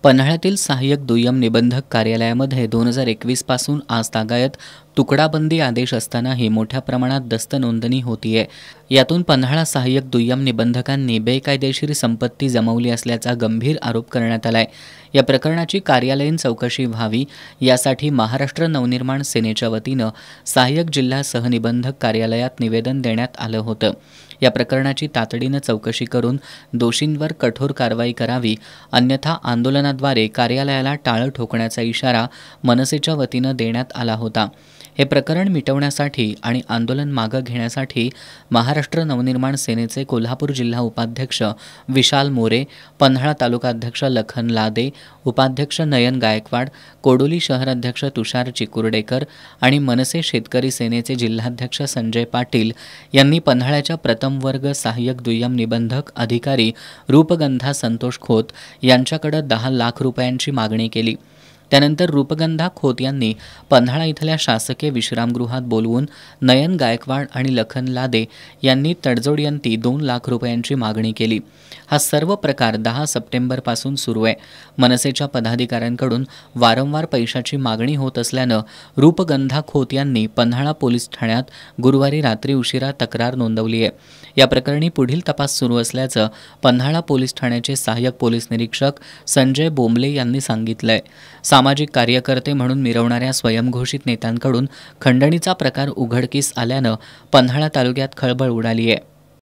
पन्हाळ्यातील सहाय्यक दुय्यम निबंधक कार्यालयामध्ये 2021 पासून आज तागायत तुकडाबंदी आदेश असतानाही मोठ्या प्रमाणात दस्त नोंदणी होतीये। यातून पन्हाळा सहाय्यक दुय्यम निबंधकांनी बेकायदेशीर संपत्ती जमवली असल्याचा गंभीर आरोप करण्यात आलाय। या प्रकरणाची कार्यालयीन चौकशी व्हावी यासाठी महाराष्ट्र नवनिर्माण सेनेच्या वतीनं सहाय्यक जिल्हा सहनिबंधक कार्यालयात निवेदन देण्यात आलं होतं। या प्रकरणाची तातडीनं चौकशी करून दोषींवर कठोर कारवाई करावी, अन्यथा आंदोलनाद्वारे कार्यालयाला टाळं ठोकण्याचा इशारा मनसेच्या वतीनं देण्यात आला होता। हे प्रकरण मिटवण्यासाठी आणि आंदोलन मागे घेण्यासाठी महाराष्ट्र नवनिर्माण सेनेचे कोल्हापूर जिल्हा उपाध्यक्ष विशाल मोरे, पन्हाळा तालुकाध्यक्ष लखन लादे, उपाध्यक्ष नयन गायकवाड, कोडोली शहराध्यक्ष तुषार चिकुर्डेकर आणि मनसे शेतकरी सेनेचे जिल्हाध्यक्ष संजय पाटील यांनी पन्हाळ्याच्या प्रथम वर्ग सहाय्यक दुय्यम निबंधक अधिकारी रूपगंधा संतोष खोत यांच्याकडे 10 लाख रुपयांची मागणी केली। त्यानंतर रूपगंधा खोत यांनी पन्हाळा इथल्या शासकीय विश्रामगृहात बोलवून नयन गायकवाड आणि लखन लादे यांनी तडजोडयंती 2 लाख रुपयांची मागणी केली। हा सर्व प्रकार 10 सप्टेंबरपासून सुरू आहे। मनसेच्या पदाधिकाऱ्यांकडून वारंवार पैशाची मागणी होत असल्यानं रूपगंधा खोत यांनी पन्हाळा पोलीस ठाण्यात गुरुवारी रात्री उशिरा तक्रार नोंदवली आहे। या प्रकरणी पुढील तपास सुरू असल्याचं पन्हाळा पोलीस ठाण्याचे सहाय्यक पोलीस निरीक्षक संजय बोंबले यांनी सांगितलंय। सामाजिक कार्यकर्ते म्हणून मिरवणाऱ्या स्वयंघोषित नेत्यांकडून खंडणीचा प्रकार उघडकीस आल्यानं पन्हाळा तालुक्यात खळबळ उडाली आहे।